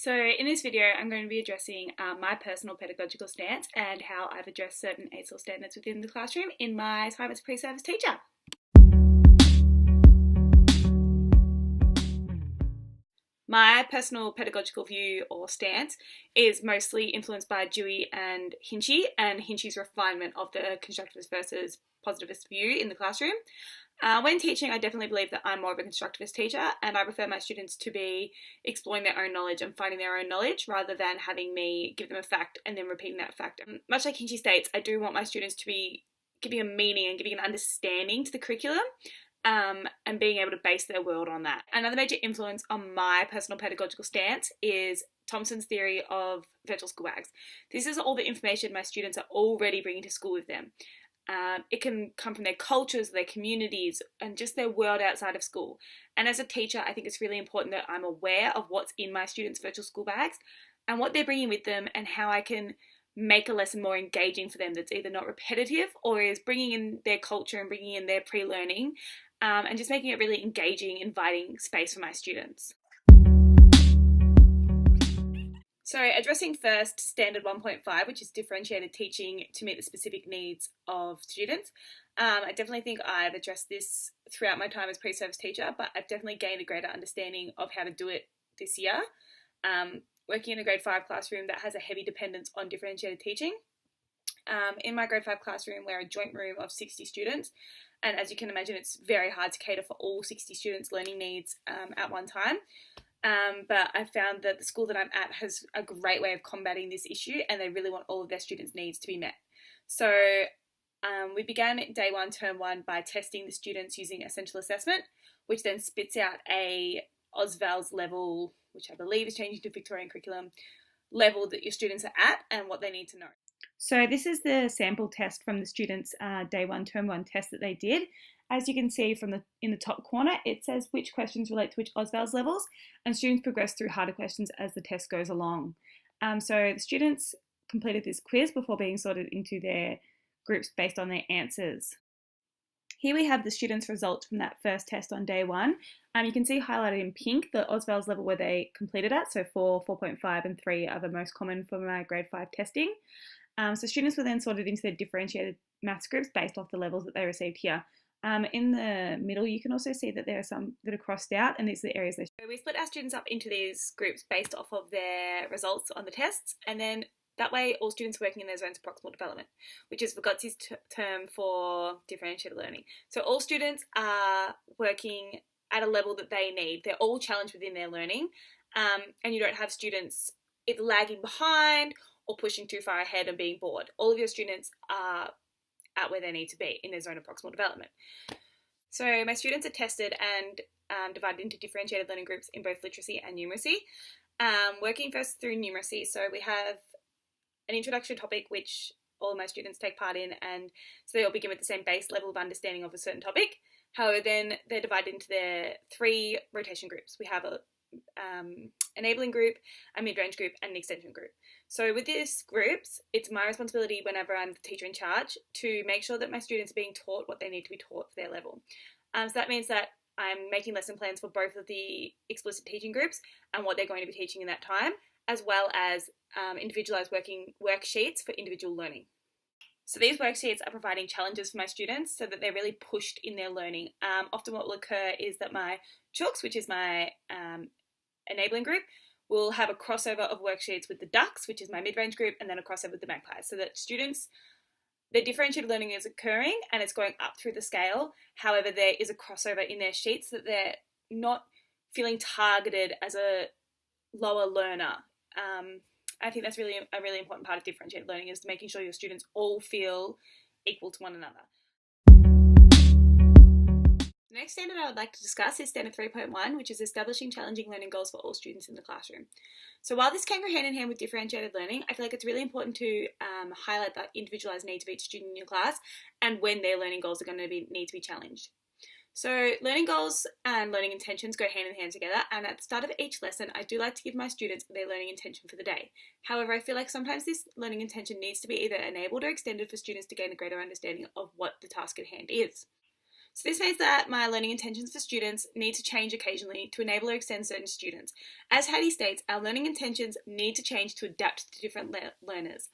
So in this video, I'm going to be addressing my personal pedagogical stance and how I've addressed certain ASIL standards within the classroom in my time as a pre-service teacher. My personal pedagogical view or stance is mostly influenced by Dewey and Hinchy's refinement of the constructivist versus positivist view in the classroom. When teaching, I definitely believe that I'm more of a constructivist teacher, and I prefer my students to be exploring their own knowledge and finding their own knowledge rather than having me give them a fact and then repeating that fact. Much like Hinchy states, I do want my students to be giving a meaning and giving an understanding to the curriculum. And being able to base their world on that. Another major influence on my personal pedagogical stance is Thompson's theory of virtual school bags. This is all the information my students are already bringing to school with them. It can come from their cultures, their communities, and just their world outside of school. And as a teacher, I think it's really important that I'm aware of what's in my students' virtual school bags and what they're bringing with them and how I can make a lesson more engaging for them that's either not repetitive or is bringing in their culture and bringing in their pre-learning and just making it really engaging, inviting space for my students. So addressing first standard 1.5, which is differentiated teaching to meet the specific needs of students. I definitely think I've addressed this throughout my time as pre-service teacher, but I've definitely gained a greater understanding of how to do it this year. Working in a grade 5 classroom that has a heavy dependence on differentiated teaching. In my grade 5 classroom, we're a joint room of 60 students, and as you can imagine, it's very hard to cater for all 60 students' learning needs at one time. But I found that the school that I'm at has a great way of combating this issue, and they really want all of their students' needs to be met. So we began day 1, term 1 by testing the students using essential assessment, which then spits out a Ausval's level, which I believe is changing to Victorian curriculum, level that your students are at and what they need to know. So this is the sample test from the students' day 1, term 1 test that they did. As you can see in the top corner, it says which questions relate to which Ausval's levels, and students progress through harder questions as the test goes along. So the students completed this quiz before being sorted into their groups based on their answers. Here we have the students' results from that first test on day 1. You can see highlighted in pink the Ausval's level where they completed at, so 4, 4.5 and 3 are the most common for my grade 5 testing. So students were then sorted into their differentiated maths groups based off the levels that they received here. In the middle, you can also see that there are some that are crossed out, and these are the areas they. So we split our students up into these groups based off of their results on the tests, and then that way all students are working in their zones of proximal development, which is Vygotski's term for differentiated learning. So all students are working at a level that they need. They're all challenged within their learning, and you don't have students either lagging behind or pushing too far ahead and being bored. All of your students are at where they need to be in their zone of proximal development. So my students are tested and divided into differentiated learning groups in both literacy and numeracy. Working first through numeracy, so we have an introduction topic which all of my students take part in, and so they all begin with the same base level of understanding of a certain topic. However, then they're divided into their 3 rotation groups. We have a enabling group, a mid-range group, and an extension group. So with these groups, it's my responsibility whenever I'm the teacher in charge to make sure that my students are being taught what they need to be taught for their level. So that means that I'm making lesson plans for both of the explicit teaching groups and what they're going to be teaching in that time, as well as individualised worksheets for individual learning. So these worksheets are providing challenges for my students so that they're really pushed in their learning. Often what will occur is that my Chooks, which is my enabling group, will have a crossover of worksheets with the Ducks, which is my mid-range group, and then a crossover with the Magpies, so that students, their differentiated learning is occurring and it's going up through the scale. However, there is a crossover in their sheets so that they're not feeling targeted as a lower learner. I think that's really a really important part of differentiated learning, is making sure your students all feel equal to one another. The next standard I would like to discuss is standard 3.1, which is establishing challenging learning goals for all students in the classroom. So while this can go hand in hand with differentiated learning, I feel like it's really important to highlight the individualised needs of each student in your class and when their learning goals are going to need to be challenged. So learning goals and learning intentions go hand in hand together, and at the start of each lesson I do like to give my students their learning intention for the day. However, I feel like sometimes this learning intention needs to be either enabled or extended for students to gain a greater understanding of what the task at hand is. So this means that my learning intentions for students need to change occasionally to enable or extend certain students. As Hattie states, our learning intentions need to change to adapt to different learners.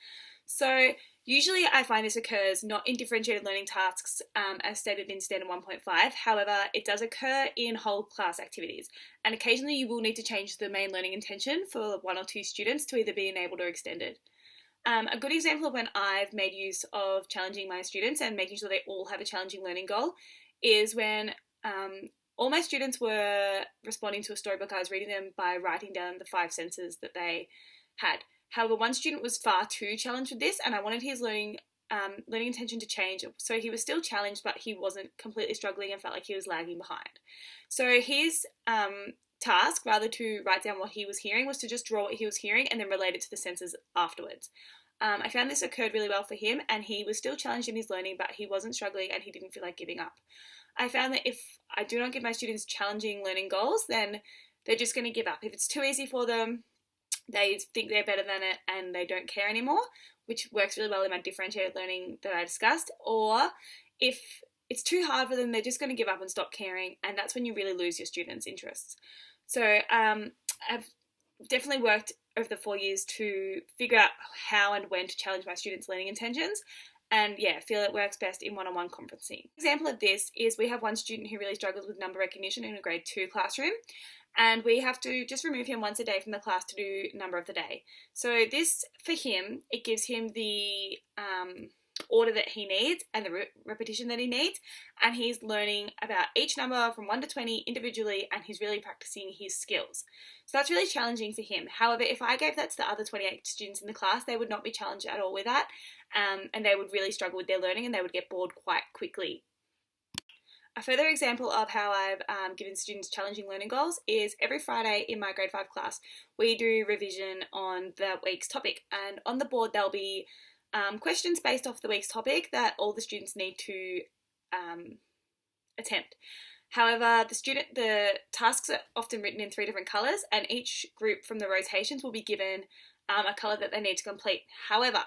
So usually I find this occurs not in differentiated learning tasks as stated in Standard 1.5, however it does occur in whole class activities, and occasionally you will need to change the main learning intention for one or two students to either be enabled or extended. A good example of when I've made use of challenging my students and making sure they all have a challenging learning goal is when all my students were responding to a storybook. I was reading them by writing down the 5 senses that they had. However, one student was far too challenged with this, and I wanted his learning intention to change. So he was still challenged, but he wasn't completely struggling and felt like he was lagging behind. So his task, rather to write down what he was hearing, was to just draw what he was hearing and then relate it to the senses afterwards. I found this occurred really well for him, and he was still challenged in his learning, but he wasn't struggling and he didn't feel like giving up. I found that if I do not give my students challenging learning goals, then they're just going to give up. If it's too easy for them, they think they're better than it and they don't care anymore, which works really well in my differentiated learning that I discussed. Or if it's too hard for them, they're just going to give up and stop caring, and that's when you really lose your students' interests. So I've definitely worked over the 4 years to figure out how and when to challenge my students' learning intentions, and feel it works best in one-on-one conferencing. An example of this is we have one student who really struggles with number recognition in a grade 2 classroom, and we have to just remove him once a day from the class to do number of the day. So this, for him, it gives him the order that he needs and the repetition that he needs, and he's learning about each number from 1 to 20 individually, and he's really practicing his skills. So that's really challenging for him. However, if I gave that to the other 28 students in the class, they would not be challenged at all with that, and they would really struggle with their learning and they would get bored quite quickly. A further example of how I've given students challenging learning goals is every Friday in my grade 5 class, we do revision on the week's topic, and on the board there'll be questions based off the week's topic that all the students need to attempt. However, the tasks are often written in 3 different colours, and each group from the rotations will be given a colour that they need to complete. However,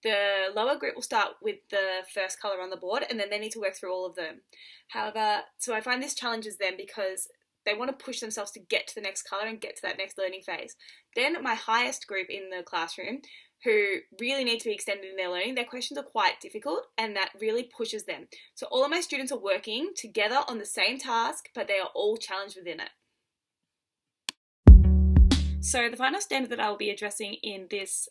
the lower group will start with the first colour on the board, and then they need to work through all of them. However, so I find this challenges them because they want to push themselves to get to the next colour and get to that next learning phase. Then my highest group in the classroom, who really need to be extended in their learning, their questions are quite difficult, and that really pushes them. So all of my students are working together on the same task, but they are all challenged within it. So the final standard that I will be addressing in this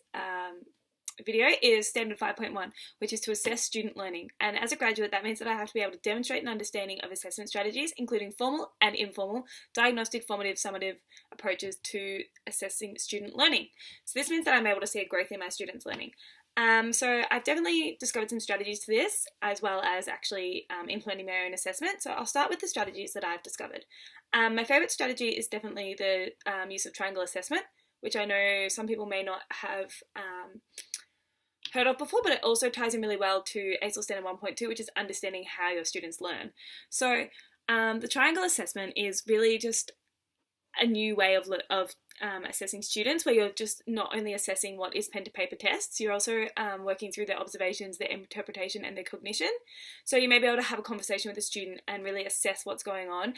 video is Standard 5.1, which is to assess student learning. And as a graduate, that means that I have to be able to demonstrate an understanding of assessment strategies, including formal and informal, diagnostic, formative, summative approaches to assessing student learning. So this means that I'm able to see a growth in my students' learning. So I've definitely discovered some strategies to this, as well as actually implementing my own assessment. So I'll start with the strategies that I've discovered. My favourite strategy is definitely the use of triangle assessment, which I know some people may not have heard of before, but it also ties in really well to ACEL Standard 1.2, which is understanding how your students learn. So the triangle assessment is really just a new way of assessing students, where you're just not only assessing what is pen to paper tests, you're also working through their observations, their interpretation and their cognition. So you may be able to have a conversation with a student and really assess what's going on,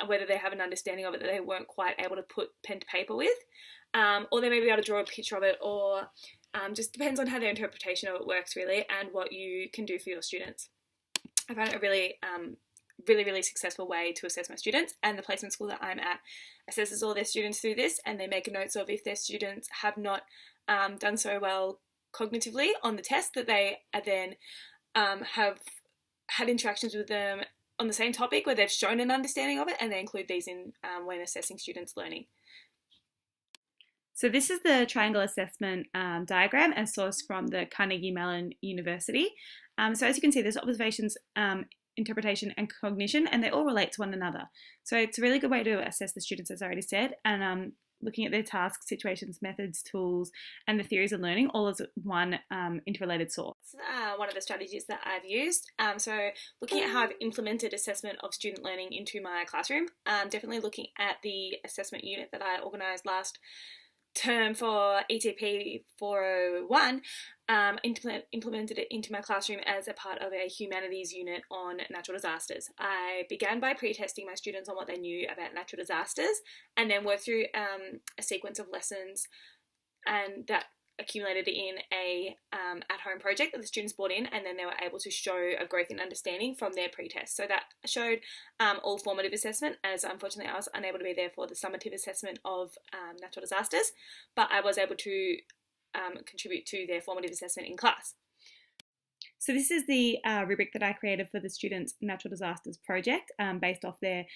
whether they have an understanding of it that they weren't quite able to put pen to paper with, or they may be able to draw a picture of it, or just depends on how their interpretation of it works really, and what you can do for your students. I found it a really successful way to assess my students, and the placement school that I'm at assesses all their students through this, and they make notes of if their students have not done so well cognitively on the test, that they then have had interactions with them on the same topic where they've shown an understanding of it, and they include these in when assessing students' learning. So this is the triangle assessment diagram and sourced from the Carnegie Mellon University. So as you can see, there's observations, interpretation and cognition, and they all relate to one another. So it's a really good way to assess the students, as I already said, and looking at their tasks, situations, methods, tools, and the theories of learning, all as one interrelated source. One of the strategies that I've used. So looking at how I've implemented assessment of student learning into my classroom, definitely looking at the assessment unit that I organised last term for ETP 401, implemented it into my classroom as a part of a humanities unit on natural disasters. I began by pre-testing my students on what they knew about natural disasters, and then worked through a sequence of lessons, and that accumulated in a at-home project that the students brought in, and then they were able to show a growth in understanding from their pre-test. So that showed all formative assessment, as unfortunately I was unable to be there for the summative assessment of natural disasters, but I was able to contribute to their formative assessment in class. So this is the rubric that I created for the students' natural disasters project, based off their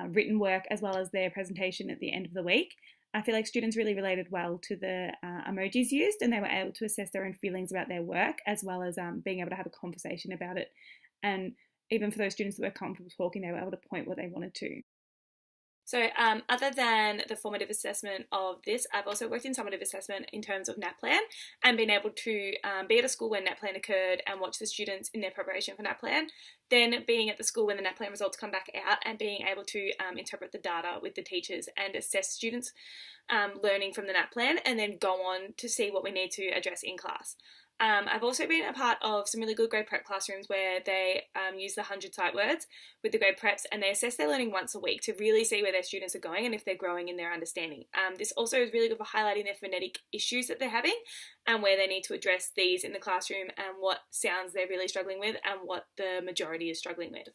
written work as well as their presentation at the end of the week. I feel like students really related well to the emojis used, and they were able to assess their own feelings about their work, as well as being able to have a conversation about it. And even for those students that were comfortable talking, they were able to point what they wanted to. So other than the formative assessment of this, I've also worked in summative assessment in terms of NAPLAN, and been able to be at a school when NAPLAN occurred and watch the students in their preparation for NAPLAN, then being at the school when the NAPLAN results come back out and being able to interpret the data with the teachers and assess students' learning from the NAPLAN, and then go on to see what we need to address in class. I've also been a part of some really good grade prep classrooms where they use the 100 sight words with the grade preps, and they assess their learning once a week to really see where their students are going and if they're growing in their understanding. This also is really good for highlighting their phonetic issues that they're having, and where they need to address these in the classroom, and what sounds they're really struggling with and what the majority is struggling with.